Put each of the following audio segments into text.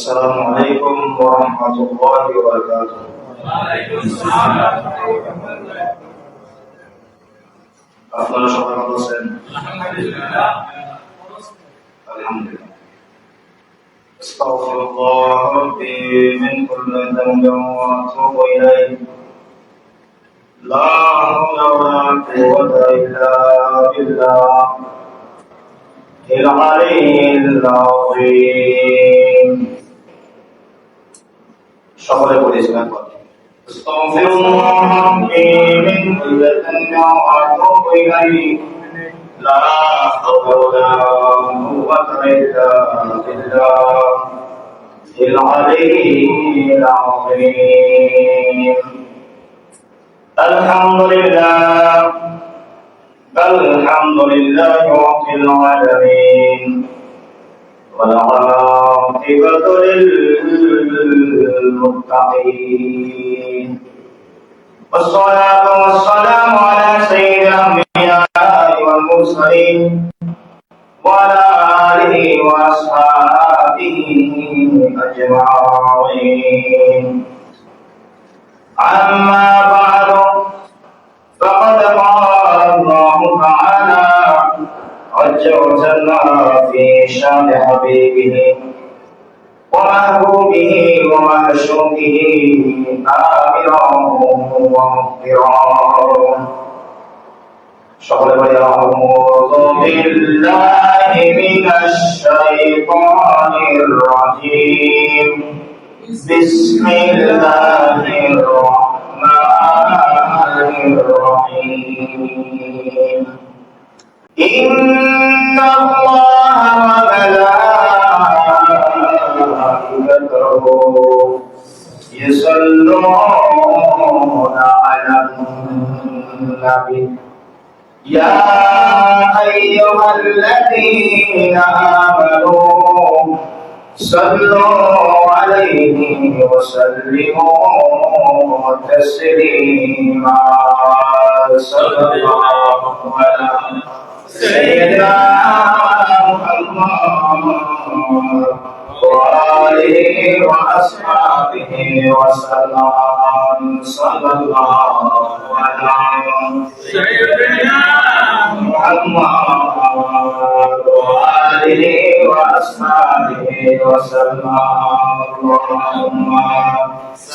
السلام عليكم ورحمة الله وبركاته. وعليكم السلام ورحمة الله وبركاته. আপনারা সবাই ভালো আছেন? আলহামদুলিল্লাহ। আলহামদুলিল্লাহ। আস্তাগফিরুল্লাহ রাব্বি মিন কুল্লি যামবিন ওয়া আতুবু ইলাইহি। লা হাওলা ওয়া লা কুওয়াতা ইল্লা বিল্লাহ। ইল আলিয়্যিল আযীম। সকলে পড়েছিলেন আস্তাগফিরুল্লাহ রাব্বি মিন কুল্লি যামবিন ওয়া আতুবু ইলাইহি। لا حول ولا قوة إلا بالله العلي العظيم. الحمد لله رب العالمين والعاقبة للمتقين والصلاة والسلام على سيد الأنبياء والمرسلين وعلى آله وأصحابه أجمعين. أما بعد فقد قال الله تعالى عز وجل في شان حبيبه ومحبوبه ومعشوقه آمرا ومغفرا. সকলে বলি আউযু বিল্লাহি মিনাশ শাইতানির রাজীম। বিসমিল্লাহির রাহমানির রাহিম। ইন্নাল্লাহা ওয়া মালাইকাতাহু ইউসাল্লুনা আলান নাবী يا أيها الذين آمنوا صلوا عليه وسلموا تسليما. صلى الله على سيدنا محمد وآله وأصحابه وسلم. صلى الله على سيدنا محمد وآله وأصحابه وسلم. اللهم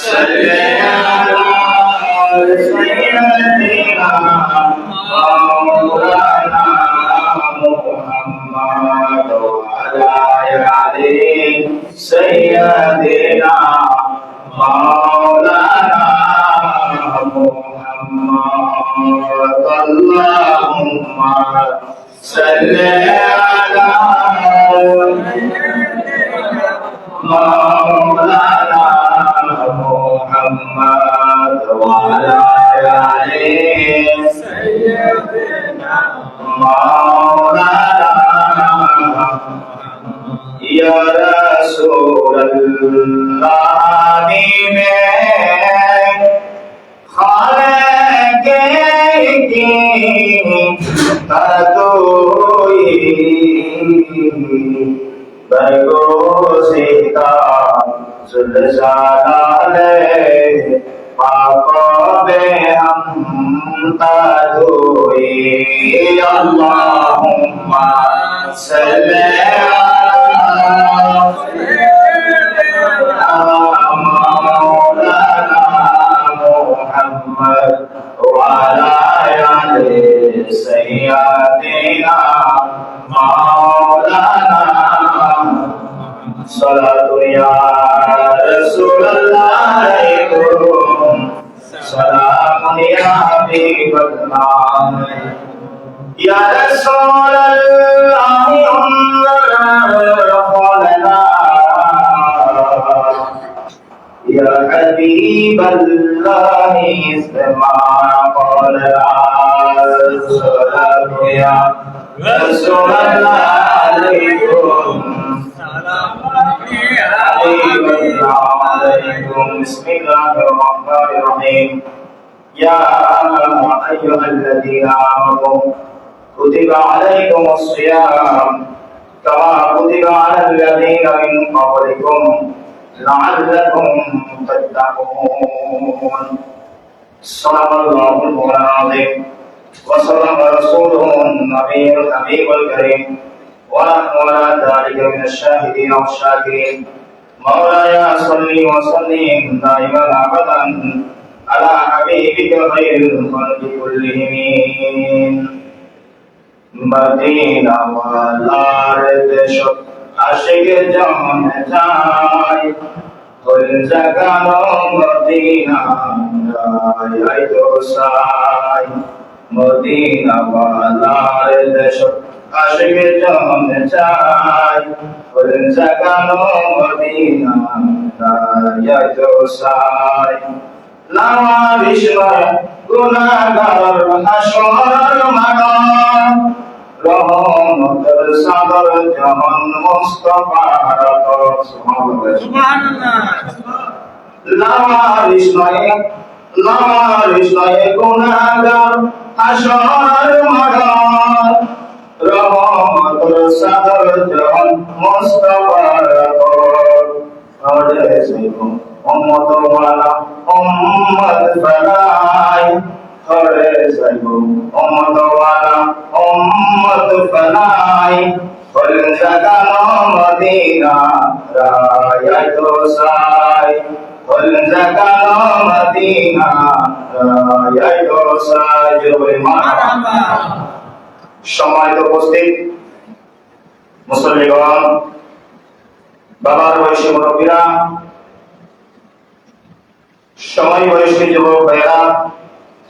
صل على سيدنا مولانا محمد وعلى آله سيدنا مولانا محمد. اللهم صل على مولانا محمد وعلى آله سيدنا مولانا يا رسول الله Bagosita Sulzalale Pakobe Hamtadui. Allahumma salli ala Maulana Muhammad wa ala ali sayyidina Maulana. Salatu ya Rasulullah alaikum, salamun ya Habibullah. Ya Rasulullah ya Habibullah isma qala. Salatu ya Rasulullah alaikum, عليكم. بسم الله الرحمن الرحيم. يا أيها الذين آمنوا كتب عليكم الصيام كما كتب على الذين من قبلكم لعلكم تتقون صدق الله العظيم وصدق رسوله النبي الحبيب الكريم ونحن على ذلك من الشاهدين والشاكرين مولاي صل وسلم دائما ابدا على حبيبك خير الخلق كلهم Medina ওয়ালার দেশ আশিক জান যায় হল জাগানো Medina রায় দোসাই Medina ওয়ালার দেশ আশিক জান যায় হল জাগানো মদিনা রায় দোসাই লাওয়া বিশ্বর গুনাহগার হাসর মানব রহমতের সাগর জাহান মুস্তাফার সুবহানাল্লাহ লাওয়ারিস নয় গুনাহগার হাসর মানব রহমতের সাগর জাহান মুস্তাফার উম্মত ওয়ালা উম্মত ফলাই হরে সাইব উম্মত ওয়ালা উম্মত ফলাই হল জাগানো মদিনা রায় দোসাই হল জাগানো মদিনা রায় দোসাই জয় মারহাবা। সম্মানিত উপস্থিত মুসল্লিগণ, বাবার বয়সী মুরব্বীরা, সময় বয়সী যুবক ভাইরা,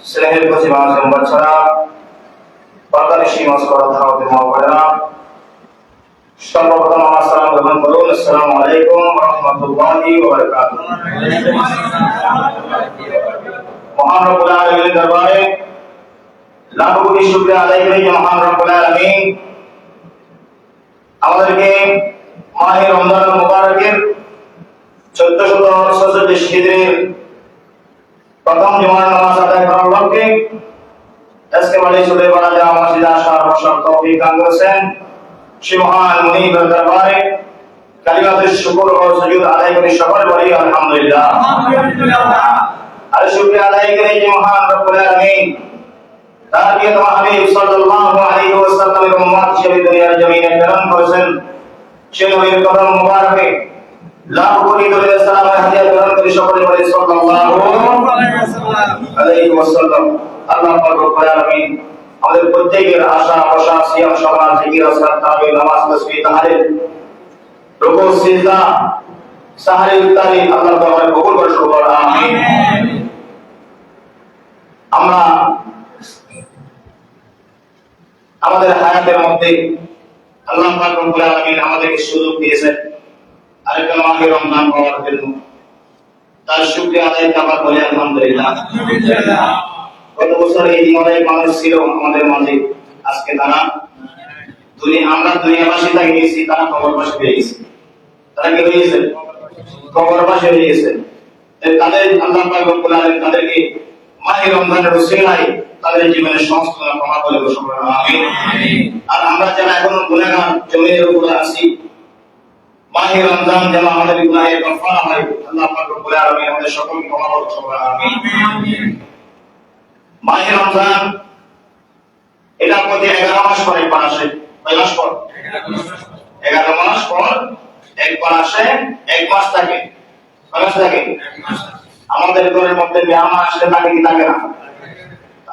স্নেহের কচি মাসুম বাচ্চারা, পর্দানিশী মাসুরা ধাওয়াতে মাওলানা, সর্বপ্রথম আমার সালাম গ্রহণ করুন। আসসালামু আলাইকুম ওয়া রাহমাতুল্লাহি ওয়া বারাকাতুহু। মহান রব্বুল আলামিনের দরবারে লাখ কোটি শুকরিয়া আদায় করি যে মহান রব্বুল আলামিন আমাদেরকে মাহে রমজান মুবারকের 1446 হিজরির প্রথম জুমার নামাজ আদায় করার লক্ষ্যে আজকে বাড়ি চলে বলা যায় মসজিদে আসার বসার তৌফিক দান করেছেন। সে মহান মুনিবের দরবারে কালিমাতুশ শুকর ও সুজুদ আদায় করি সকলে বলি আলহামদুলিল্লাহ। আর শুকরিয়া আদায় করি যে মহান রব্বুল আলামিন তার প্রিয়তম হাবিব সাল্লাল্লাহু আলাইহি ওয়াসাল্লামের উম্মত হিসেবে দুনিয়ার জমিনে প্রেরণ করেছেন। সে নবীর কদম মুবারকে লাখ কোটি দরুদ সালামের হাদিয়া গ্রহণ করে সকলে বলে সাল্লাল্লাহু আলাইহি ওয়াসাল্লাম। আল্লাহ পাক রব্বুল আলামিন আমাদের প্রত্যেকের আশা আশা সিয়াম সালাত জিকির আসকার তারাবিহ নামাজ তাসবিহ তাহলিল রুকু সিজদা সাহরি ইফতারি আল্লাহ তাআলা কবুল করে সকল আমিন। আমরা আমাদের হায়াতের মধ্যে আল্লাহ পাক রব্বুল আলামিন আমাদেরকে সুযোগ দিয়েছেন আরেকটা মাহে রমজান পাওয়ার জন্য। তার শুকরিয়া আদায় করবার বলে আলহামদুলিল্লাহ। গত বছর এই অনেক মানুষ ছিল আমাদের মাঝে, আজকে তারা আমরা দুনিয়াবাসী তাকে গেছি, তারা কবরবাসী হয়ে গেছে। তারা কি হয়ে গেছে? কবরবাসী হয়ে গেছে। তাদের আল্লাহ পাক রব্বুল আলামিন তাদেরকে মাহে রমজানের উসিলায় তাদের জীবনের সমস্ত ক্ষমা করে ঘোষণা করুন আমিন। আর আমরা যারা এখনো গুনাহগার জমিনের উপরে আছি, মাহে রমজান যেন আমাদের গুনাহের কাফারা হয়, আল্লাহ পাক রব্বুল আলামিন আমাদের সকলকে ক্ষমা করে ঘোষণা করুন আমিন। মাহে রমজান এটা প্রতি 11 মাস পর একবার আসে। কয় মাস পর? 11 মাস পর একবার আসে। এক মাস থাকে। কয় মাস থাকে? আমাদের ঘরের মধ্যে মেহমান আসলে থাকে কি থাকে না?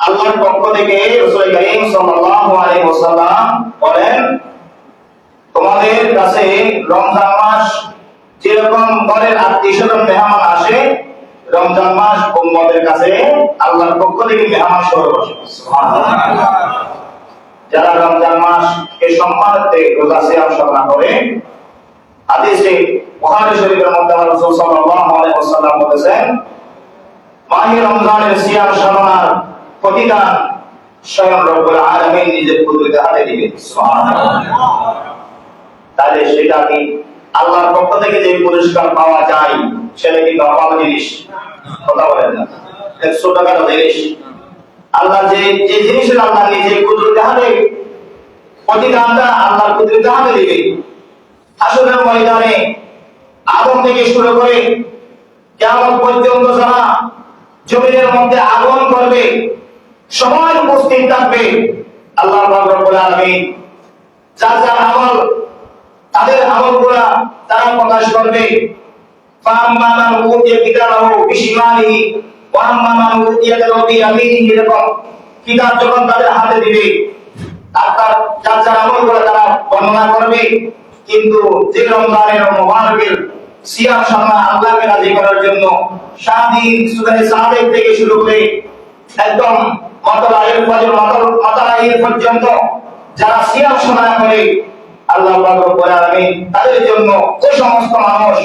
আল্লাহর পক্ষ থেকে রাসূল করিম সাল্লাল্লাহু আলাইহি ওয়াসাল্লাম বলেন, তোমাদের কাছে রমজান মাস যেরকম ঘরের আত্মীয়স্বজন মেহমান আসে, রমজান মাস উম্মতের কাছে আল্লাহর পক্ষ থেকে মেহমান স্বরূপ আসে। সুবহানাল্লাহ। যারা রমজান মাসকে সম্মানার্থে রোজা সিয়াম সাধনা করে, হাদিসে বুখারী শরীফের মধ্যে রাসূল সাল্লাল্লাহু আলাইহি ওয়াসাল্লাম বলেছেন, মাহে রমজানের সিয়াম সাধনার প্রতিদান স্বয়ং রব্বুল আলামিন নিজের কুদরতের হাতে দিবেন। সুবহানাল্লাহ। তাহলে সেটা কি আল্লাহর পক্ষ থেকে যে পুরস্কার পাওয়া যায় সেটা কি নরমাল জিনিস? কথা বলেন না, 100 টাকার জিনিস। আল্লাহ যে জিনিসের আল্লাহ নিজে কুদরতের হাতে প্রতিদানটা আল্লাহর কুদরতে হাতে দিবে। হাসরের ময়দানে আগুন থেকে শুরু করে কিয়ামত পর্যন্ত যারা জমিনের মধ্যে আগুন করবে সবাই উপস্থিত থাকবে। আল্লাহ পাক রব্বুল আলামিন যার যার আমল তাদের আমলগুলা তারা প্রকাশ করবে। ফাম্মা মান উতিয়া কিতাবাহু বিশিমালিহি ওয়া আম্মা মান উতিয়া কিতাবাহু বিয়ামিনিহি, এরকম কিতাব যখন তাদের হাতে দিবে আর তার যার যার আমলগুলা তারা বর্ণনা করবে। কিন্তু যে রমজানের মুবারকের সিয়াম সামনা আল্লাহকে রাজি করার জন্য সারাদিন সূরা সাদেক থেকে শুরু করে একদম মাতালাইল ফজর মাতালাইল পর্যন্ত যারা সিয়াম সামনা করে আল্লাহ পাক রব্বুল আলামিন তাদের জন্য ওই সমস্ত মানুষ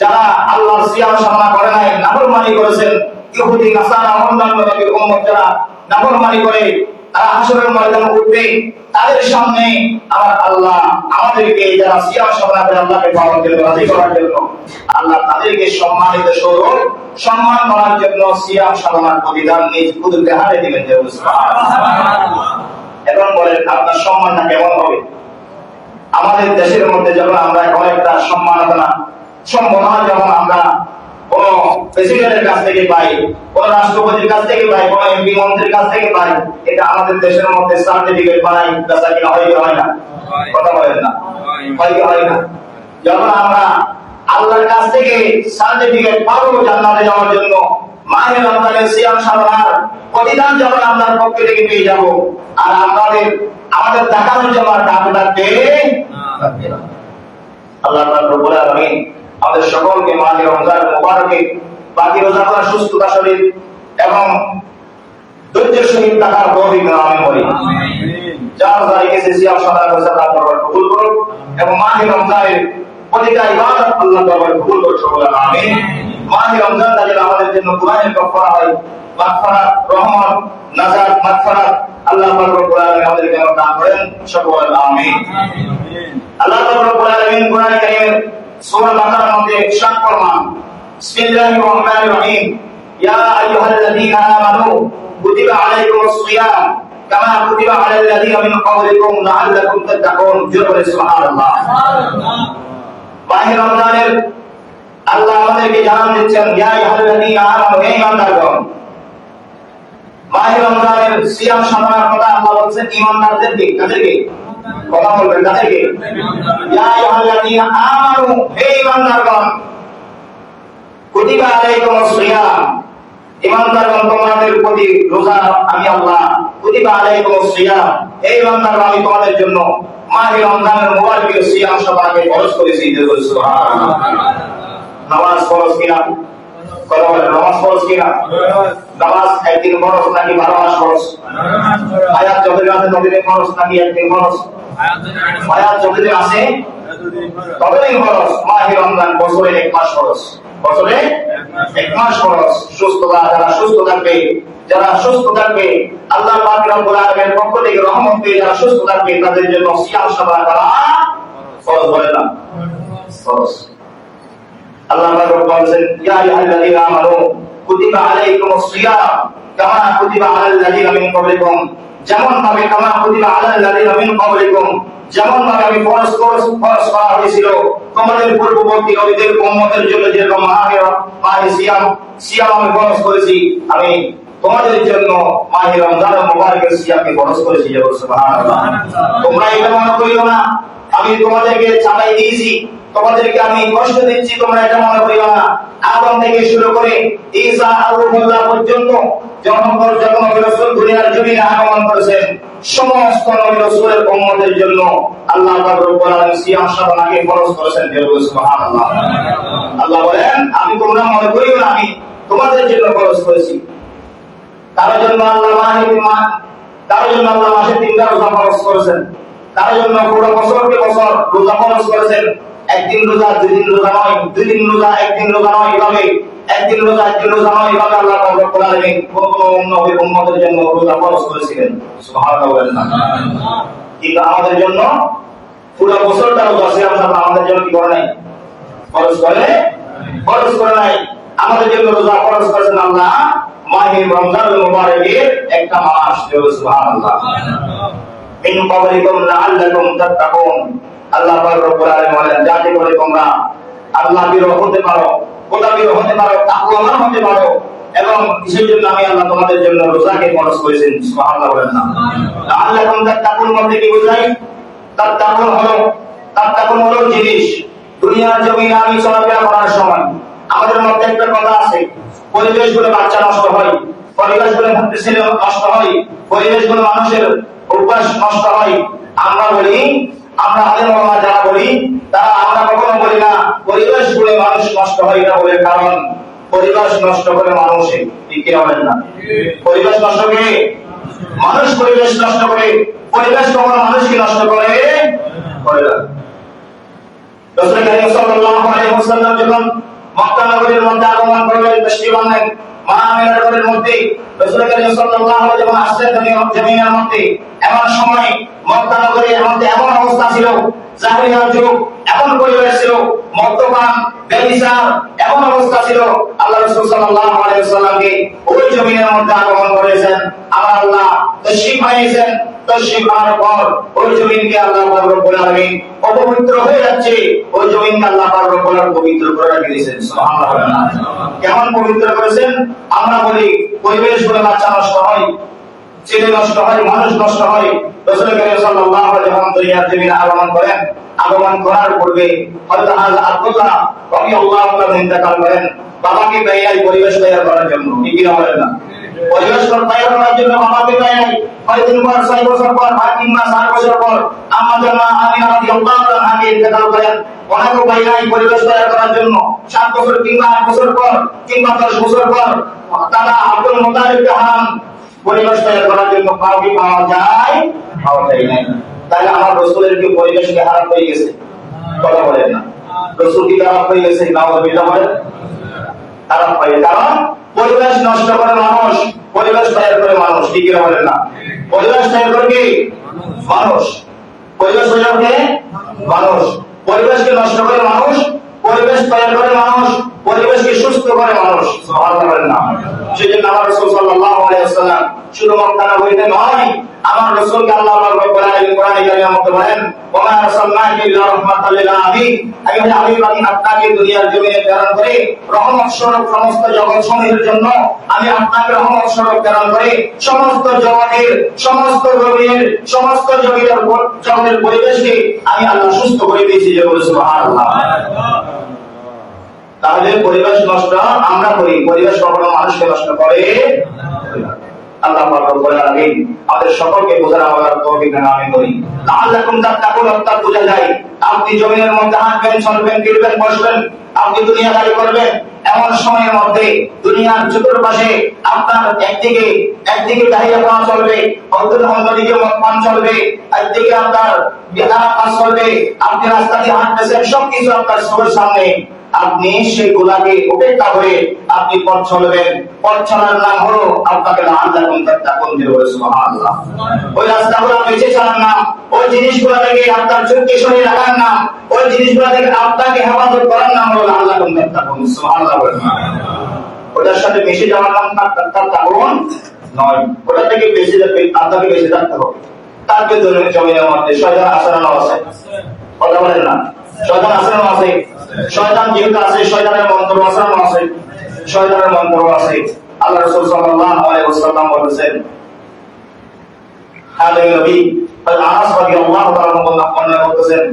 যারা আল্লাহর সিয়াম সামনা করে নাই, নাফরমানি করেছেন, ইহুদি নাসারা অন্যান্য নবীর উম্মত যারা নাফরমানি করে তারা হাসরের ময়দানে উঠবে। তাদের সামনে আমার আল্লাহ আমাদেরকে যারা সিয়াম সামনা করে আল্লাহকে পাওয়ার জন্য রাজি করার জন্য আল্লাহ তাদেরকে সম্মানিত স্বরূপ সম্মান করার জন্য সিয়াম সামনার প্রতিদান নিজ কুদরতে হাতে দিবেন। এখন বলেন আপনার সম্মানটা কেমন হবে? আমাদের দেশের মধ্যে যখন আমরা কয়েকটা সম্মাননা সম্মাননা যখন আমরা কোন প্রেসিডেন্টের কাছ থেকে পাই, কোন রাষ্ট্রপতির কাছ থেকে পাই, কোন এমপি মন্ত্রীর কাছ থেকে পাই, এটা আমাদের দেশের মধ্যে সার্টিফিকেট বানাই বেচা কিনা হয় না? কথা বলেন না, হয় না? যখন আমরা আল্লাহর কাছ থেকে সার্টিফিকেট পাবো জান্নাতে যাওয়ার জন্য, মাহে রমজানের সিয়াম সাধনার প্রতিদান যখন আল্লাহর পক্ষ থেকে পেয়ে যাব, আর আমাদের দেখানোর জন্য আর টাকা লাগবে না। আল্লাহ পাক রব্বুল আলামিন আমাদের সকলকে মাহে রমজান মুবারকে বাকি রোজাগুলো সুস্থতা শরীর এবং ধৈর্যের সহিত থাকার তৌফিক দান আমিন বলি। যার যারা এসে সিয়াম সাধনা করেছে আল্লাহ দরবারে কবুল করুন এবং মাহে রমজানের প্রতিটা ইবাদত আল্লাহ দরবারে কবুল করুন সকলে আমিন। মাহে রমজানটা যেন আমাদের জন্য গুনাহের কাফারা হয়, মাগফিরাত, রহমত, নাজাত, মাগফিরাত আল্লাহ পাক রব্বুল আলামিন আমাদেরকে দান করেন সকলে আমিন। আল্লাহ পাক রব্বুল আলামিন কোরআন কারীমের সূরা বাকারার মধ্যে ইরশাদ ফরমান, বিসমিল্লাহির রহমানির রহিম, ইয়া আইয়ুহাল্লাযীনা আমানু কুতিবা আলাইকুমুস সিয়াম কামা কুতিবা আলাল লাযীনা মিন ক্বাবলিকুম লাআল্লাকুম তাত্তাকুন। জোরে সুবহানাল্লাহ। মাহে রমজানের আল্লাহ আমাদেরকে জানান দিচ্ছেন, ইয়া আইয়ুহাল্লাযীনা আমানু, হে ঈমানদারগণ। মাহে রমজানের সিয়াম সাধনার কথা আল্লাহ বলেছেন ঈমানদারদেরকে। কাদেরকে? কথা বলবেন, কাদেরকে? ইয়া আইয়ুহাল্লাযীনা আমানু, হে ঈমানদারগণ। কুতিবা আলাইকুমুস সিয়াম, ঈমানদারগণ তোমাদের প্রতি রোজা আমি আল্লাহ কুতিবা আলাইকুমুস সিয়াম, হে ঈমানদারগণ আমি তোমাদের জন্য মাহে রমজানের মুবারকের সিয়াম সাধনাকে ফরজ করেছি। সুবহানাল্লাহ। নামাজ ফরজ কিনা? কথা বলেন, নামাজ ফরজ কিনা? নামাজ একদিন ফরজ নাকি 12 মাস ফরজ? আয়াত যতদিন আছে ততদিন ফরজ নাকি একদিন ফরজ? আয়াত যতদিন আছে ততদিন ফরজ। মাহে রমজান বছরে 1 মাস ফরজ, বছরে 1 মাস ফরজ। সুস্থতা, যারা সুস্থ থাকবে, যারা সুস্থ থাকবে আল্লাহ পাক রব্বুল আলামিনের পক্ষ থেকে রহমত পেয়ে যারা সুস্থ থাকবে তাদের জন্য সিয়াম সাধনা করা ফরজ। বলেন না ফরজ। আল্লাহ পাক বলেছেন, ইয়া আইয়ুহাল্লাযীনা আমানু কুতিবা আলাইকুমুস সিয়াম কামা কুতিবা আলাল লাযীনা মিন ক্বাবলিকুম, যেমন ভাবে কামা কুতিবা আলাল লাযীনা মিন ক্বাবলিকুম, যেমন ভাবে আমি ফরজ করা হয়েছিল তোমাদের পূর্ববর্তী নবীদের উম্মতের জন্য, যেরকম মাহে সিয়াম আমি ফরজ করেছি, আমি তোমাদের জন্য মাহে রমজান মুবারকের সিয়ামকে ফরজ করেছি। সুবহানাল্লাহ। তোমরা এটা মনে করিও না আমি তোমাদেরকে চালাই দিয়েছি, তোমাদেরকে আমি কষ্ট দিচ্ছি, তোমরা এটা মনে করিও না। আদম থেকে শুরু করে ঈসা আলাইহিসসালাম পর্যন্ত যখন নবী রাসূল দুনিয়ার জমিনে আগমন করেছেন, সমস্ত নবী রাসূলের উম্মতের জন্য আল্লাহ পাক রব্বুল আলামিন সিয়াম সাধনাকে ফরজ করেছেন। সুবহানাল্লাহ। আল্লাহ বলেন, আমি তোমরা মনে করিও না আমি তোমাদের জন্য ফরজ করেছি। তার জন্য আল্লাহ মাসে 3টা রোজা ফরজ করেছেন, তার জন্য পুরো বছরকে বছর রোজা ফরজ করেছেন। একদিন রোজা, 2 দিন রোজা নয়, 2 দিন রোজা, একদিন রোজা নয়, এভাবে একদিন রোজা, একদিন রোজা নয়, এভাবে আল্লাহ পাক রব্বুল আলামিন কোন নবীর উম্মতের জন্য রোজা ফরজ করেছিলেন। সুবহানাল্লাহ। কিন্তু আমাদের জন্য পুরো বছরটা রোজা সিয়াম সাধনা আমাদের জন্য কি করে নাই? ফরজ করে নাই। আমাদের জন্য রোজা ফরজ করেছেন আল্লাহ মাহে রমজানুল মুবারকের একটা মাস। সুবহানাল্লাহ। মিন ক্বাবলিকুম লাআল্লাকুম তাত্তাকুন। আল্লাহ পাক রব্বুল আলামিন বলেন, যাতে করে তোমরা আল্লাহ বিরহ হতে পারো, খোদা বিরহ হতে পারো, তাকওয়াবান হতে পারো, এবং সেই জন্য আমি আল্লাহ তোমাদের জন্য রোজাকে ফরজ করেছেন। সুবহানাল্লাহ বলেন না? লাআল্লাকুম তাত্তাকুন বলতে কি বোঝায়? তাত্তাকুন হলো জিনিস। দুনিয়ার জমিনে আমি চলাফেরা করার সময় আমাদের মধ্যে একটা কথা আছে, পরিবেশগুলো বাচ্চা নষ্ট হয়, পরিবেশগুলো ছেলে নষ্ট হয়, পরিবেশগুলো মানুষের অভ্যাস নষ্ট হয়। আমরা বলি, আমরা আলেম ওলামা যারা বলি, তারা আমরা কখনো বলি না পরিবেশগুলো মানুষ নষ্ট হয়, এটা বলে, কারণ পরিবেশ নষ্ট করে মানুষে, ঠিক কিনা বলেন না? পরিবেশ নষ্ট করে মানুষ, পরিবেশ নষ্ট করে পরিবেশ, কখনো মানুষকে নষ্ট করে না। রাসূল কারীম সাল্লাল্লাহু আলাইহি ওয়াসাল্লাম যখন মক্কা নগরীর মধ্যে আগমন করলেন, তাশরীফ আনলেন, মদিনার নগরীর মধ্যে রাসূল কারীম সাল্লাল্লাহু আলাইহি ওয়াসাল্লাম আসলেন জমিনের মধ্যে। এমন সময় মক্কা নগরীর মধ্যে এমন অবস্থা ছিল, জাহেলিয়ার যুগ, এমন পরিবেশ ছিল, মদ্যপান, ব্যভিচার, এমন অবস্থা ছিল। আল্লাহ রাসূল সাল্লাল্লাহু আলাইহি ওয়াসাল্লামকে ওই জমিনের মধ্যে আগমন করেছেন, আমার আল্লাহ তাশরীফ আনিয়েছেন। তাশরীফ আনার পর ওই জমিনকে আল্লাহ পাক রব্বুল আলামিন অপবিত্র হয়ে যাচ্ছে, ওই জমিনকে আল্লাহ পাক রব্বুল আলামিন পবিত্র করে রেখেছেন। সুবহানাল্লাহ। কেমন পবিত্র করেছেন? আমরা বলি পরিবেশগুলো বাচ্চা নষ্ট হয়, ছেলে নষ্ট হয়, মানুষ নষ্ট হয়। রাসূল কারীম সাল্লাল্লাহু আলাইহি ওয়াসাল্লাম দুনিয়ার জমিনে আগমন করেন। আগমন করার পূর্বে হযরত আব্দুল্লাহ রাদিয়াল্লাহু তাআলা ইন্তেকাল করেন। বাবাকে তৈরি পরিবেশ তৈরি করার জন্য, ঠিক কি না বলেন না? পরিবেশ তৈরি করার জন্য বাবাকে তৈরি, কয়েকদিন পর, 6 বছর পর, 8 মাস, 8 বছর পর আমাদের মা আমিনা রাদিয়াল্লাহু তাআলা ইন্তেকাল করেন। অনেক উপায় নাই পরিবেশ তৈরি করার জন্য। 7 বছর কিংবা 8 বছর পর কিংবা 10 বছর পর দাদা আব্দুল মুতালিব হারাম পরিবেশ তৈরি করার জন্য কাউকে পাওয়া যায় না। তাহলে আমার রাসূলের কি পরিবেশকে হারাম হয়ে গেছে? কথা বলেন না? রাসূল কি খারাপ হয়ে গেছে? নাউযুবিল্লাহ বলেন, খারাপ হয়ে। কারণ পরিবেশ নষ্ট করে মানুষ, পরিবেশ তৈরি করে মানুষ, ঠিক কি বলেন না? পরিবেশ তৈরি করে কি মানুষ, পরিবেশ তৈরি করে মানুষ, পরিবেশকে নষ্ট করে মানুষ, পরিবেশ তৈরি করে মানুষ, পরিবেশকে সুস্থ করে মানুষ। সুবহানাল্লাহ বলেন না? সেজন্য আমার রাসূল সাল্লাল্লাহু আলাইহি ওয়াসাল্লাম শুধু মক্কা নগরীতে নয়, আমার রাসূলকে আল্লাহ পাক রব্বুল আলামিন কোরআনে কারিমের মধ্যে বলেন, ওয়া মা আরসালনাকা ইল্লা রাহমাতাল লিল আলামিন। আমি আপনাকে দুনিয়ার জমিনে প্রেরণ করে রহমত স্বরূপ সমস্ত জগৎ সমূহের জন্য আমি আপনাকে রহমত স্বরূপ প্রেরণ করে সমস্ত জগতের, সমস্ত জমিনের, সমস্ত জগতের পরিবেশকে আমি আল্লাহ সুস্থ করে দিয়েছি। সুবহানাল্লাহ। তাহলে পরিবেশ নষ্ট আমরা করি, পরিবেশ কখনো মানুষকে নষ্ট করে না। আল্লাহ পাক রব্বুল আলামিন আমাদের সকলকে বোঝার আমাদের তৌফিক দান আমিন করি। লাআল্লাকুম তাত্তাকুন, অর্থাৎ বোঝা যায় আপনি জমিনের মধ্যে হাঁটবেন, চলবেন, ফিরবেন, বসবেন, আপনি দুনিয়াদারি করবেন, এমন সময়ের মধ্যে দুনিয়ার চতুর্পাশে আপনার একদিকে দাহিয়া পাওয়া চলবে, অন্যদিকে মদপান চলবে, একদিকে আপনার বেদানা কাজ চলবে, আপনি রাস্তা দিয়ে হাঁটতেছেন, সবকিছু আপনার চোখের সামনে। আপনি সেগুলাকে উপেক্ষা করে আপনি পথ চলবেন। পথ চলার নাম হলো আপনাকে লাআল্লাকুম তাত্তাকুন দিয়ে বলে। সুবহানাল্লাহ। ওই রাস্তাগুলো বেঁচে চলার নাম, ওই জিনিসগুলো থেকে আপনার চোখকে সরিয়ে রাখার নাম, ওই জিনিসগুলো থেকে আপনাকে হেফাজত করার নাম হলো লাআল্লাকুম তাত্তাকুন। সুবহানাল্লাহ। ওটার সাথে মিশে যাওয়ার নাম তাত্তাকুন নয়, ওটা থেকে বেঁচে যাবে, আপনাকে বেঁচে থাকতে হবে। তার জন্য জমিনের মধ্যে শয়তান আচরণ আছে, কথা বলেন না? শয়তান আচরণ আছে, শয়তান যেহেতু আছে, শয়তানের মন্ত্র আচরণ আছে, শয়তানের মন্ত্র আছে। আল্লাহ রাসূল সাল্লাল্লাহু আলাইহি ওয়াসাল্লাম বলেছেন, হাদিস নবী আনাস রাদিয়াল্লাহু তাআলা বর্ণনা করতেছেন,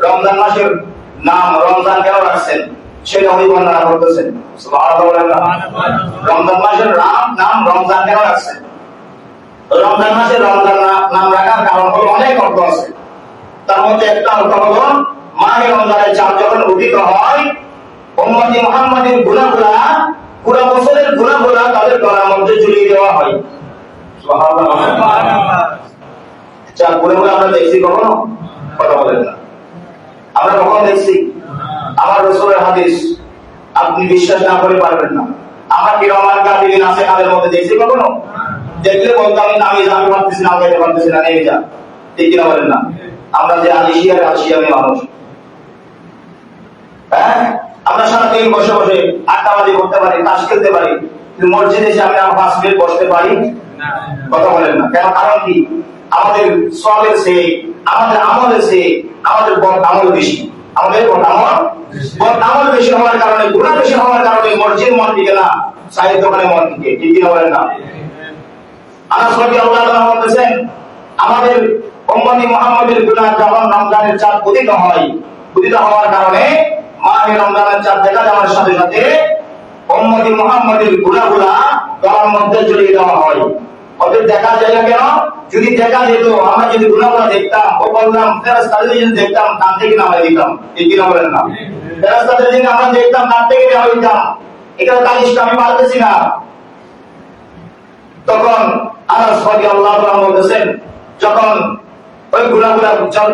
রমজান মাসের নাম রমজান কেন রাখছেন সেটা উনি বর্ণনা করতেছেন। সুবহানাল্লাহ। রমজান মাসের নাম রমজান কেন রাখছেন? রমজান মাসের রমজান নাম রাখার কারণ হলো অনেক অর্থ আছে। তার মধ্যে একটা অর্থ হলো মাহে রমজানের চাঁদ যখন উদিত হয়, উম্মতি মুহাম্মাদের গুনাহগুলা, পুরো বছরের গুনাহগুলা তাদের গলার মধ্যে ঝুলিয়ে দেওয়া হয়। সুবহানাল্লাহ। চাঁদ গুনাহগুলা আমরা দেখছি কখনো? কথা বলেন না? আমরা কখন দেখছি? আমার রাসূলের হাদিস আপনি বিশ্বাস না করে পারবেন না। আমরা কিরামান কাতিবিন আছে, তাদের মধ্যে দেখছি কখনো? দেখলে বলতাম আমি জানতে পারতেছি না, যেতে পারতেছি না, নেমে যা, ঠিক কিনা বলেন না? আমরা যে আলিশিয়ামি মানুষ, হ্যাঁ, আমরা সারাদিন বসে বসে আড্ডাবাজি করতে পারি, তাস খেলতে পারি, কিন্তু মসজিদে এসে আমি 5 মিনিট বসতে পারি? কথা বলেন না? কেন? কারণ কি? আমাদের সওয়াবের চেয়ে, আমাদের আমলের চেয়ে আমাদের বদ আমল বেশি। আমাদের বদ আমল বেশি হওয়ার কারণে, গুনাহ বেশি হওয়ার কারণে মসজিদ মন টিকে না, চায়ের দোকানে মন টিকে। ঠিক কিনা বলেন না? আনাস রাদিয়াল্লাহু আনহু বলেছেন, আমাদের উম্মতি মুহাম্মাদের গুনাহ যখন রমজানের চাঁদ উদিত হওয়ার কারণে মাহে রমজানের চাঁদ দেখা যাওয়ার সাথে সাথে উম্মতি মুহাম্মাদের গুনাহগুলা গলার মধ্যে জড়িয়ে দেওয়া হয়। ওদের দেখা যায় না কেন? যদি দেখা যেত, আমরা যদি গুনাহগুলা দেখতাম, ও বললাম ফেরেশতাদের যদি দেখতাম, কান থেকে নামাই দিতাম। ঠিক কিনা বলেন না? ফেরেশতাদের যদি আমরা দেখতাম, কান থেকে নামাই দিতাম। এটা তালিশটা আমি পারতেছি না। তখন আনাস রাদিয়াল্লাহু আনহু বলেছেন, যখন ওই গুনাহগুলা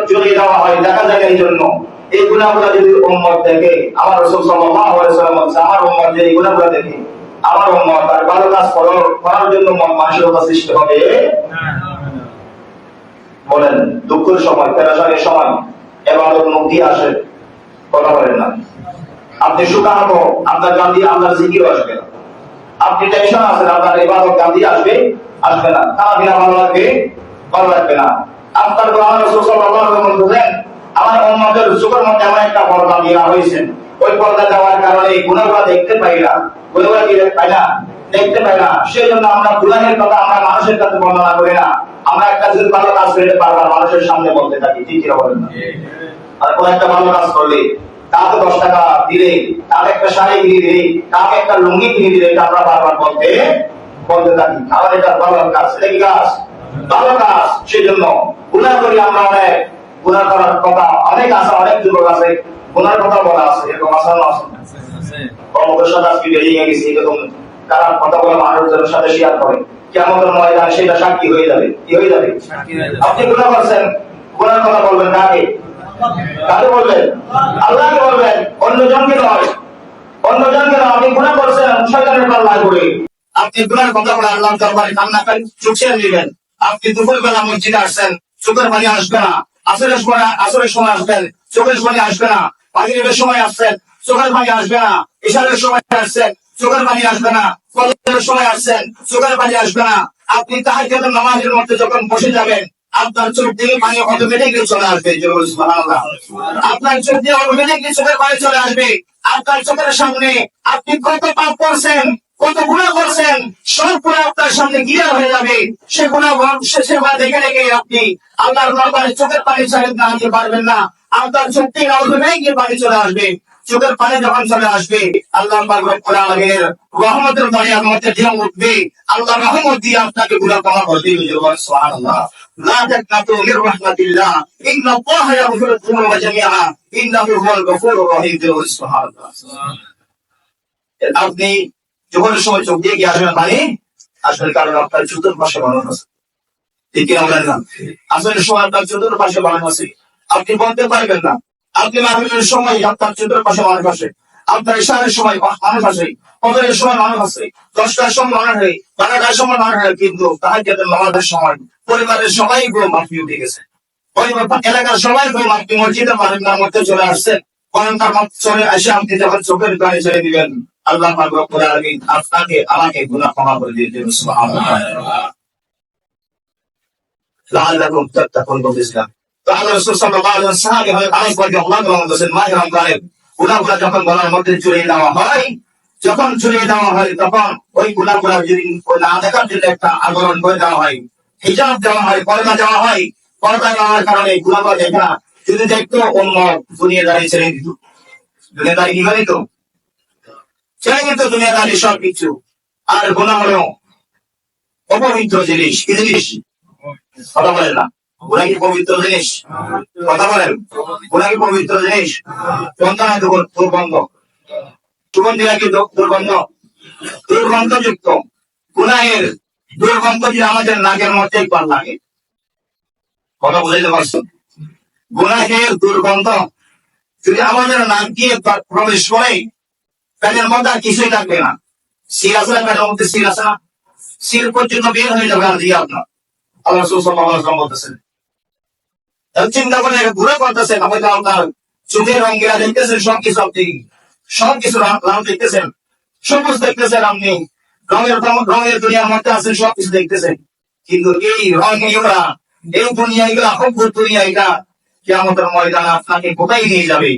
জড়িয়ে দেওয়া হয়, দেখা যায় এই জন্য এই গুনাহগুলা যদি উম্মত দেখে, আমার রাসূল সাল্লাল্লাহু আলাইহি ওয়াসাল্লাম বলেছেন, আমার উম্মত যে এই গুনাহগুলা দেখে, আমার উম্মত আর ভালো কাজ করার জন্য মানসিকতা সৃষ্টি হবে। বলেন, দুঃখের সময়, পেরেশানির সময় ইবাদত মুক্তি আসে, কথা বলেন না? আপনি সুখাহত, আপনার গান দিয়ে আল্লাহর জিকির আসবে না। আপনি টেনশন আছেন, আপনার ইবাদত গান দিয়ে আসবে না। খানাপিনা ভালো লাগবে না। আপনার কোরআন রাসূল সাল্লাল্লাহু আলাইহি ওয়াসাল্লাম বলেন, আমার উম্মতের চোখের মধ্যে এমন একটা পর্দা দেওয়া হয়েছে, ওই পর্দা দেওয়ার কারণে গুনাহগুলো দেখতে পাই না। গুনাহগুলো কি দেখতে পাই না। সেজন্য আমরা গুনাহের কথা আমরা মানুষের কাছে বর্ণনা করি না। আমরা একটা যদি ভালো কাজ করতে বারবার মানুষের সামনে বলতে থাকি। ঠিক কি বলেন না? আর কোন একটা ভালো কাজ করলে, তাকে 10 টাকা দিলে, তাকে একটা শাড়ি কিনে দিলে, তাকে একটা লুঙ্গি কিনে দিলে, এটা আমরা বারবার বলতে থাকি। আমার এটা ভালো কাজ, এটা কি কাজ? ভালো কাজ। সেজন্য গুনাহ করি আমরা, অনেক গুনাহ করার কথা অনেক আছে, অনেক যুবক আছে গুনার কথা বলা আছে, এরকম আসানো আছে। কর্মদের সাথে আজকে বেরিয়ে গেছি, এরকম খারাপ কথা বলে মানুষদের সাথে শেয়ার করে, কিয়ামতের ময়দানে সেটা সাক্ষী হয়ে যাবে। কি হয়ে যাবে? আপনি গুনাহ করছেন, গুনার কথা বলবেন কাকে? বলবেন? আল্লাহকে বলবেন, অন্যজনকে নয়। আপনি গুনাহ করছেন শয়তানের পাল্লায় পড়ে, আপনি গুনার কথা বলে আল্লাহর দরবারে কান্না করে চুকিয়ে নেবেন। আপনি দুপুরবেলা মসজিদে আসছেন, চোখের পানি আসবে না। আসরের সময় আসবেন, চোখের পানি আসবে না। মাগরিবের সময় আসছেন, চোখের পানি আসবে না। ইশারের সময় আসছেন, চোখের পানি আসবে না। ফজরের সময় আসছেন, চোখের পানি আসবে না। আপনি তাহাজ্জুদের নামাজের মধ্যে যখন বসে যাবেন, আপনার চোখ দিয়ে পানি অটোমেটিকলি চলে আসবে। সুবহানাল্লাহ। আপনার চোখ দিয়ে অটোমেটিকলি চোখের পানি চলে আসবে। আপনার চোখের সামনে আপনি কত পাপ করছেন, কত গুনাহ করছেন, সব গুনাহ আপনার সামনে ক্লিয়ার হয়ে যাবে। সে গুনাহ শেষে দেখে আপনি আল্লাহর দরবারে চোখের পানি ছেড়ে দাঁড়াতে পারবেন না। আপনার চোখ থেকে অটোমেটিকলি পানি চলে আসবে। চোখের পানি যখন চলে আসবে, আল্লাহ পাক রব্বুল আলামিনের রহমতের দরিয়ার মধ্যে ঢেউ উঠবে। আল্লাহ রহমত দিয়ে আপনাকে গুনাহ ক্ষমা করে দিবেন। সুবহানাল্লাহ। লা তাকনাতু মির রাহমাতিল্লাহ, ইন্নাল্লাহা ইয়াগফিরু যুনুবা জামিআ, ইন্নাহু হুয়াল গফুরুর রহিম। সুবহানাল্লাহ। আপনি যখন সময় চোখ দিয়ে কি আসবেন পানি আসলে, কারণ আপনার চতুর্পাশে বানানো আছে। ঠিক কিনা বলেন না? আসলে সময় আপনার চতুর্পাশে বানানো আছে, আপনি বলতে পারবেন না। আপনি মাগরিবের সময় আপনার চতুর্পাশে মানুষ আসে, আপনার ইশারের সময় মানুষ আসে, ফজরের সময় মানুষ আসে, 10টার সময় মানুষ হয়, 12টার সময় মানুষ হয়, কিন্তু তাহাজ্জুদের নামাজের সময় পরিবারের সবাই মাফি উঠে গেছে। এলাকার সবাই আপনি মসজিদের বারান্দার মধ্যে চলে আসছেন, বারান্দার মধ্যে চলে এসে আপনি যখন চোখের পানি ছেড়ে দিবেন, আল্লাহ পাক রব্বুল আলামিন আপনাকে আমাকে গুনাহ ক্ষমা করে দিয়েছেন। সুবহানাল্লাহ। লাআল্লাকুম তাত্তাকুন বিসলাম। তাহলে রাসূল সাল্লাল্লাহু আলাইহি ওয়াসাল্লাম আনাস রাদিয়াল্লাহু আনহু বলেছেন, মাহে রমজানের গুনাহগুলো যখন গলার মধ্যে চুরিয়ে দেওয়া হয়, তখন ওই গুনাহগুলো যদি না দেখার জন্য একটা আবরণ করে দেওয়া হয়, হিজাব দেওয়া হয়, পর্দা দেওয়া হয়। পর্দা দেওয়ার কারণে গুনাহগুলো দেখা যদি দেখতো, অন্য দুনিয়াদারি ছেড়ে দিত। দুনিয়াদারি কি করে? ছেড়ে দিত দুনিয়াদারি সবকিছু। আর গুনাহ হলো অপবিত্র জিনিস। কি জিনিস? কথা বলেন না। গুনাহ কি পবিত্র জিনিস? কথা বলেন। গুনাহ কি পবিত্র জিনিস? দুর্গন্ধ। সুগন্ধি নাকি দুর্গন্ধযুক্ত। গুনাহের দুর্গন্ধ যদি আমাদের নাকের মধ্যে একবার লাগে, কথা বুঝাইতে পারছেন? গুনাহের দুর্গন্ধ যদি আমাদের নাক দিয়ে প্রবেশ করে, পেটের মধ্যে আর কিছুই থাকবে না। সিল আছে না পেটের মধ্যে? সিল আছে না? সিল পর্যন্ত বের হয়ে যাবে আর দিয়ে আপনার। আল্লাহ রাসূল সাল্লাল্লাহু আলাইহি ওয়াসাল্লাম বলতেছেন, চিন্তা করে গুনাহ করতেছেন, হয়তো আপনার চোখের রঙেরা দেখতেছেন, সবকিছু লাল দেখতেছেন, সবুজ দেখতেছেন, আপনি রঙের দুনিয়ার মধ্যে আছেন, সবকিছু দেখতেছেন, কিন্তু এই রঙ এই দুনিয়াগুলো অভ্যুত দুনিয়াটা কিয়ামতের ময়দানে আপনাকে কোথায় নিয়ে যাবে,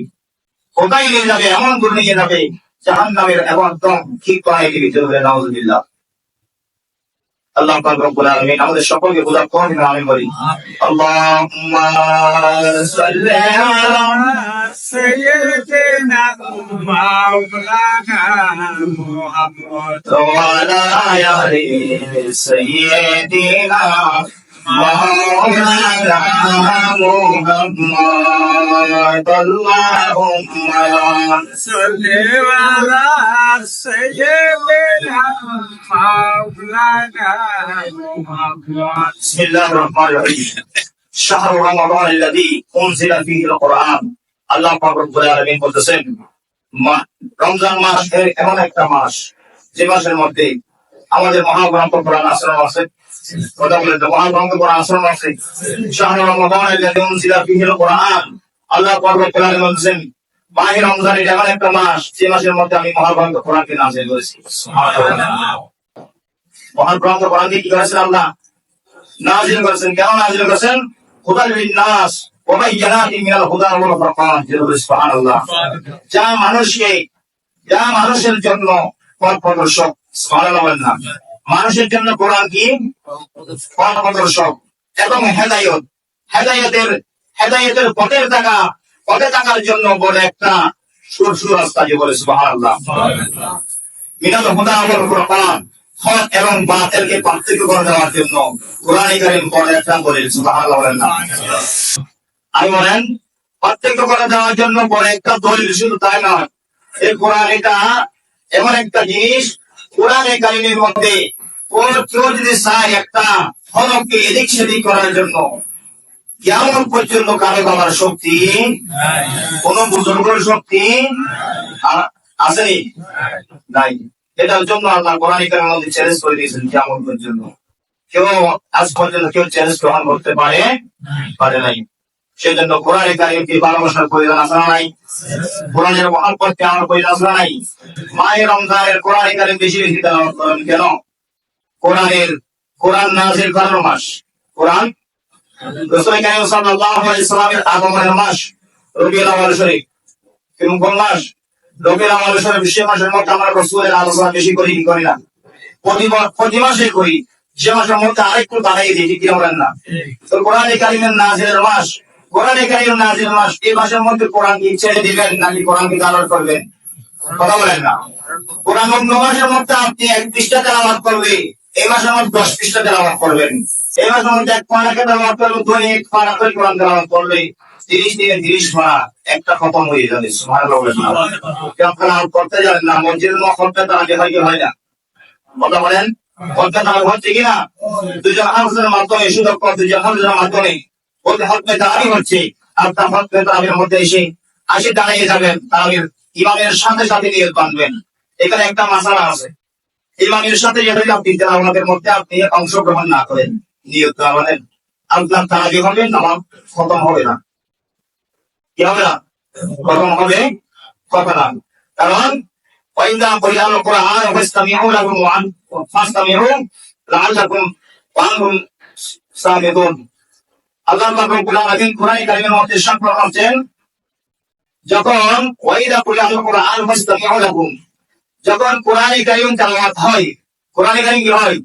কোথায় নিয়ে যাবে, এমন দূর নিয়ে যাবে জাহান্নামের একদম ঠিক পায়ে দিবে। নাউজুবিল্লাহ। আল্লাহ পাক রব্বুল আলামিন আমাদের সকলকে বুঝার তৌফিক দান করেন। আল্লাহুম্মা সাল্লি আলা سيدنا مولانا محمد ওয়া আলা আলি সাইয়্যিদিনা মাওলানা মুহাম্মদ। আল্লাহুম্মা صل على سيدنا مولانا محمد بسم الله الرحمن الرحيم شهر رمضان الذي أنزل فيه القرآن আল্লাহ পাক রব্বুল আলামিন বলতেছেন রমজান মাস এমন একটা মাস যে মাসের মধ্যে আমাদের মহাগ্রন্থ কোরআন আসমান আছে। কথা বলেন তো, মহাগ্রন্থ কোরআন আসমান আছে। শাহর রমাদান الذي أنزل فيه القرآن আল্লাহ পাক রব্বুল আলামিন বলতেছেন মাহে রমজান এমন একটা মাস যে মাসের মধ্যে আমি মহাগ্রন্থ কোরআনকে নাযিল করেছি। মহাগ্রন্থ কোরআনকে কি করেছেন আল্লাহ? নাযিল করেছেন। কেন নাযিল করেছেন? হুদাল লিন-নাস ওয়া বায়্যানাতিন মিনাল হুদা ওয়াল ফুরকান। সুবহানাল্লাহ। যা মানুষের জন্য পথ প্রদর্শক। সুবহানাল্লাহ বলেন না? মানুষের জন্য কোরআন কি? পথ প্রদর্শক এবং হেদায়েতের পথে থাকার জন্য বড় একটা সুরাস্তা যে বলে। সুবহানাল্লাহ। মিনাল হুদা ওয়াল ফুরকান, হক এবং বাতিলকে পার্থক্য করে দেওয়ার জন্য কোরআনে কারীম বড় একটা বলে। সুবহানাল্লাহ বলেন না? আমি বলেন পার্থক্য করে দেওয়ার জন্য বড় একটা দলিল। শুধু তাই নয়, এই কোরআন এটা এমন একটা জিনিস, কোরআনে কারীমের মধ্যে কেউ যদি চায় একটা হরফকে এদিক সেদিক করার জন্য কিয়ামত পর্যন্ত কারো বাবার শক্তি, কোন বুজুর্গের শক্তি আসেনি, নাই। এটার জন্য আল্লাহ কোরআনে কারীমের মধ্যে চ্যালেঞ্জ করে দিয়েছেন কিয়ামত পর্যন্ত। কেউ আজ পর্যন্ত কেউ চ্যালেঞ্জ গ্রহণ করতে পারে নাই। সেজন্য কোরআনে কারীমকে ভালোবাসার প্রয়োজন আছে না নাই? কোরআনের মহব্বত আমার প্রয়োজন আছে না নাই? মাহে রমজানের কোরআনে কারীম বেশি বেশি তেলাওয়াত করেন। কেন? কোরআন নাযিল করার মাস। কোরআন রাসূল কারীম সাল্লাল্লাহু আলাইহি সাল্লামের আগমনের মাস রবিউল আউয়াল শরীফ। কোন মাস? রবিউল আউয়াল শরীফ। সে মাসের মধ্যে আমরা রাসূলের আলোচনা বেশি করি না? প্রতি মাসে করি। সে মাসের মধ্যে আরেকটু বাড়াই দিই, কি বলেন না? তো কোরআনে কারীমের নাযিলের মাস, কোরআনে কারীমের নাযিল মাস, এই মাসের মধ্যে কোরআন কি ছেড়ে দিবেন নাকি কোরআনকে তেলাওয়াত করবেন? কথা বলেন না? কোরআন অন্য মাসের মধ্যে আপনি 1 পৃষ্ঠা তেলাওয়াত করবেন, এই মাসের মধ্যে 10 পৃষ্ঠা তেলাওয়াত করবেন। এই মাসের মধ্যে 1 পারা তেলাওয়াত করবেন, 1 পারা করে কোরআন তেলাওয়াত করলে 30 দিনে 30 পারা একটা খতম হয়ে যাবে। সুবহানাল্লাহ। কেউ তেলাওয়াত করতে জানেন না? মসজিদের মধ্যে তারা হয় কি হয় না? কথা বলেন, কথা হচ্ছে কিনা? দুজন হাফেজের মাধ্যমে, সুদক্ষ দুজন হাফেজের মাধ্যমে বলতে হকমে তারাবি হচ্ছে। আপনার হকমে তারাবির মধ্যে আসে দাঁড়িয়ে যাবেন, তারাবির ইমামের সাথে সাথে নিয়ত বাঁধবেন। এখানে একটা মাসালা আছে, ইমামের সাথে যদি আপনি তেলাওয়াতের মধ্যে আপনি অংশগ্রহণ না করেন, নিয়ত না বলেন, আপনার তারাবি হবে, নামাজ খতম হবে না। কি হবে না? খতম হবে না। কারণ وإذا قرئ القرآن فاستمعوا له فاستمعوا لعلكم وأنتم سامعون। আল্লাহ পাক রব্বুল আলামিন কোরআনে কারীমের মধ্যে ইরশাদ ফরমাচ্ছেন, যখন ওয়াইদা কুরআনুল কুরআন ফাসতামিউ লাহুম, যখন কোরআনে কারীম তেলাওয়াত হয়, কোরআনে কারীম কি হয়?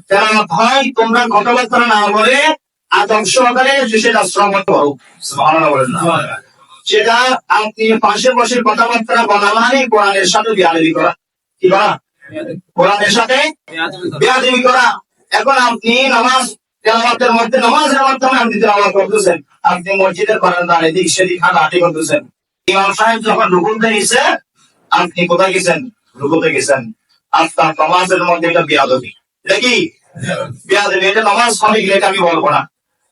তেলাওয়াত হয়, তোমরা কথাবার্তা না বলে আদব সহকারে সেটা শ্রবণ করো। সুবহানাল্লাহ বলেন না? সেটা আপনি পাশে বসে কথাবার্তা বলা মানে কোরআনের সাথে বেয়াদবি করা। কি করা? কোরআনের সাথে বেয়াদবি করা। এখন আপনি তেলাওয়াতের মধ্যে নামাজের মাধ্যমে আপনি তেলাওয়াত করতেছেন, আপনি মসজিদের বারান্দায় এদিক সেদিক হাঁটাহাঁটি করতেছেন। ইমাম সাহেব যখন রুকুতে গেছে, আপনি কোথায় গেছেন? রুকুতে গেছেন। আপনার নামাজের মধ্যে এটা বেয়াদবি। এটা কি বেয়াদবি? এটা নামাজ হবে কি এটা আমি বলবো না।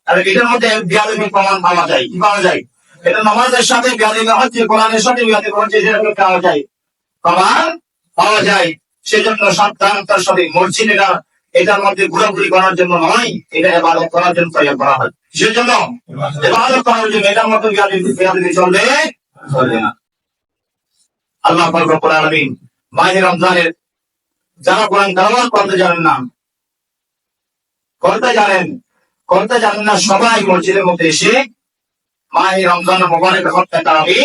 আর এটার মধ্যে বেয়াদবি প্রমাণ পাওয়া যায়। কি পাওয়া যায়? এটা নামাজের সাথে বেয়াদবি হচ্ছে, কোরআনের সাথে বেয়াদবি হচ্ছে, সেটাকে পাওয়া যায়, প্রমাণ পাওয়া যায়। সেজন্য সাবধানতার সাথে মসজিদ এটার মধ্যে ঘোরাঘুরি করার জন্য নয়, এটা ইবাদত করার জন্য তৈরি করা হয়। সেজন্য ইবাদত করার জন্য এটার মধ্যে বেয়াদবি চলবে না। আল্লাহ পাক রব্বুল আলামিন মাহে রমজানের যারা কোরআন তেলাওয়াত করতে জানেন, করতে জানেন না, সবাই মসজিদের মধ্যে এসে মাহে রমজান মোবারক হত্যা তারাবি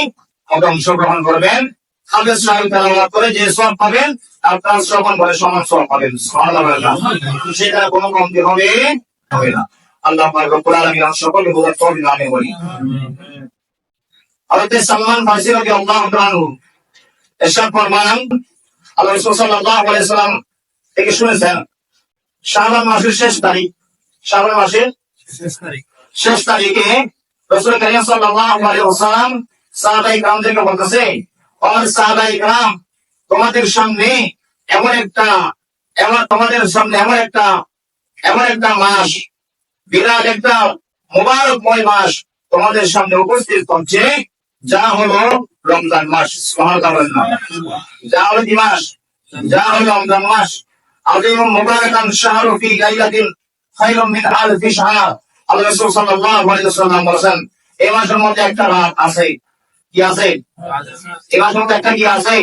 অংশগ্রহণ করবেন। হাফেজ সাহেব তেলাওয়াত করে যে সওয়াব পাবেন, আপনার শ্রবণ করে সমান সওয়াব পাবেন। সুবহানাল্লাহ। সেটা কোনো কমতি হবে না। আল্লাহ পাক রব্বুল আলামিন সকলকে বোঝার তৌফিক দান করুন। হযরত সালমান ফারসি রাদিয়াল্লাহু তাআলা আনহু ইরশাদ ফরমান, আল্লাহ রাসূল সাল্লাল্লাহু আলাইহি ওয়াসাল্লাম থেকে শুনেছেন, শাবান মাসের শেষ তারিখ, শাবান মাসের শেষ তারিখে রাসূল কারীম সাল্লাল্লাহু আলাইহি ওয়াসাল্লাম সাহাবায়ে কিরামদেরকে বলতেছে, ও সাহাবায়ে কিরাম, তোমাদের সামনে এমন একটা মাস, বিরাট একটা মুবারকময় মাস তোমাদের সামনে উপস্থিত হচ্ছে, যা হলো রমজান মাস। সুবহানাল্লাহ। যা হলো কি মাস? যা হলো রমজান মাস। আযীমুম মুবারাকান শাহরু ফি লাইলাতিন খায়রুম মিন আলফি শাহর। আল্লাহ রাসূল সাল্লাল্লাহু আলাইহি ওয়াসাল্লাম বলেছেন, এই মাসের মধ্যে একটা রাত আছে। কি আছে? এই মাসের মধ্যে একটা কি আছে?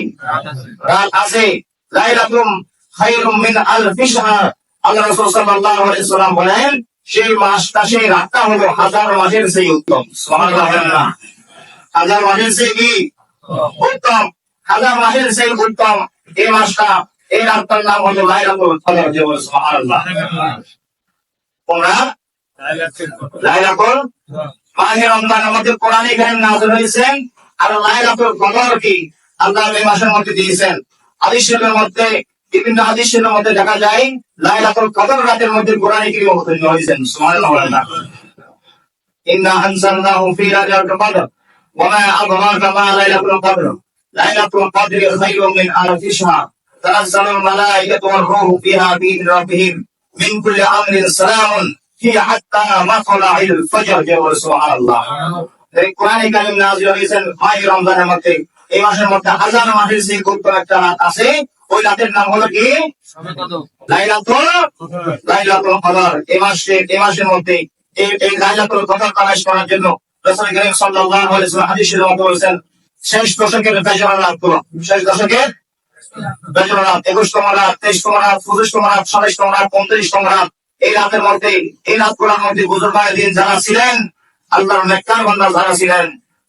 রাত আছে। লাইলাতুম খায়রুম মিন আলফি শাহর। আল্লাহ রাসূল সাল্লাল্লাহু আলাইহি ওয়াসাল্লাম বলেন, সেই মাসটা, সেই রাতটা হলো হাজার মাসের চেয়ে উত্তম। সুবহানাল্লাহ। হাজার মাসের চেয়ে কি উত্তম? হাজার মাসের চেয়ে উত্তম এই মাসটা, এই রাতটার নাম হলো লাইলাতুল কদর। সুবহানাল্লাহ। তোমরা লাইলাতুল মাহে রমজানের মধ্যে কোরআন কারীম নাযিল হয়েছে, আর লাইলাতুল কদর কি আল্লাহ এই মাসের মধ্যে দিয়েছেন। হাদিসের মধ্যে, বিভিন্ন হাদিসের মধ্যে দেখা যায় লাইলাতুল কদর রাতের মধ্যে কোরআন কারীম অবতীর্ণ হয়েছেন। সুবহানাল্লাহ। ইন্না আনজালনাহু ফি লাইলাতুল কদর ওয়া মা আদরাকা মা লাইলাতুল কদর লাইলাতুল কদরি খায়রুম মিন আলফি শাহর তানাজ্জালুল মালায়েকাতু ওয়ার রূহু ফিহা বিইذনি রাব্বিহিম মিন কুল্লি আমরিন সালামুন হিয়া হাত্তা মাতলাইল ফজর। সুবহানাল্লাহ। এই কোরআন কারীম নাযিল হয়েছে মাহে রমজানের মধ্যে। এই মাসের মধ্যে হাজার মাসের চেয়ে উত্তম একটা রাত আছে, ওই রাতের নাম হলো কি? লাইলাতুল কদর। এই মাসের মধ্যে এই লাইলাতুল কদর তালাশ করার জন্য রাসূল কারীম সাল্লাল্লাহু আলাইহি ওয়াসাল্লাম হাদিসের মধ্যে বলেছেন, শেষ দশকের ফজরের রাত গুলো, শেষ দশকের ফজরের রাত, 21তম রাত, 23তম রাত, 25তম রাত, 27তম রাত, 29তম রাত, এই রাতের মধ্যে, এই রাতগুলোর মধ্যে বুজুর্গায়ে দ্বীন যারা ছিলেন, আল্লাহর নেককার বান্দা যারা ছিলেন,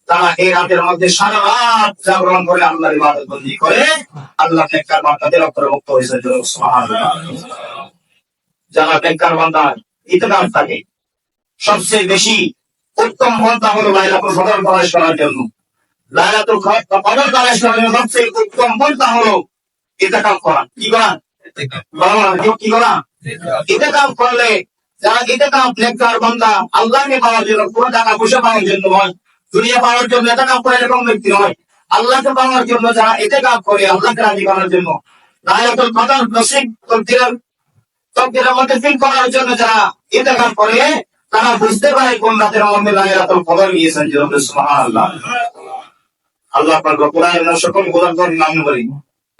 তারা এই রাতের মধ্যে সারা রাত জাগরণ করে আল্লাহর ইবাদত বন্দেগী করে আল্লাহর নেককার বান্দাদের অন্তর্ভুক্ত হয়েছে। সুবহানাল্লাহ। যারা নেককার বান্দা ইতিকাফ থাকে, সবচেয়ে বেশি উত্তম পন্থা হলো লাইলাতুল কদর তালাশ করার জন্য। লাইলাতুল কদর তালাশ করার জন্য সবচেয়ে উত্তম পন্থা হলো ইতিকাফ করা। কি করা? কি করা? ইতিকাফ করলে, যারা ইতিকাফ নেককার বান্দা আল্লাহকে পাওয়ার জন্য, কোনো টাকা পয়সা পাওয়ার জন্য নয়, দুনিয়া পাওয়ার জন্য ইতিকাফ করে এরকম ব্যক্তি নয়, আল্লাহকে পাওয়ার জন্য যারা ইতিকাফ করে, আল্লাহকে রাজি করার জন্য, লাইলাতুল কদর নসিব তকদিরের মধ্যে ফিল করার জন্য যারা ইতিকাফ করে, তারা বুঝতে পারে কোন রাতের মধ্যে লাইলাতুল কদর গিয়েছেন। সুবহানাল্লাহ। আল্লাহ পাক কোরআনের সকল গুণাগুণ নাম বলি।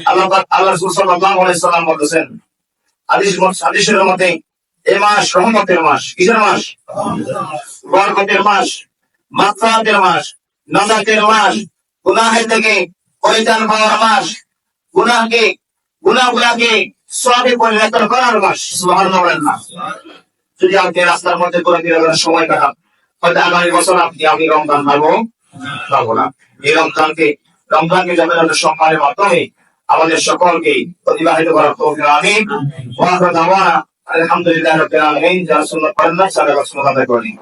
আল্লাহ পাক, আল্লাহ রাসূল সাল্লাল্লাহু আলাইহি ওয়াসাল্লাম বলেছেন হাদিসের মধ্যে, এই মাস রহমতের মাস। কিসের মাস? বরকতের মাস, মাগফিরাতের মাস, নাজাতের মাস, গুনাহের থেকে পরিত্রাণ পাওয়ার মাস, গুনাহগুলোকে সওয়াবে পরিণত করার মাস। সুবহানাল্লাহ। যদি আপনি রাস্তার মধ্যে করে দিয়ে সময় কাটান, হয়তো আগামী বছর আমি রমজান পাবো না। এই রমজানকে যাতে সম্মানের মাধ্যমে আমাদের সকলকে অতিবাহিত করার তৌফিক আমিন। ওয়া আখিরু দাওয়ানা আলহামদুলিল্লাহি রাব্বিল আলামিন। যারা সুন্নাত পড়েন না, সারা বছর আদায় করেন।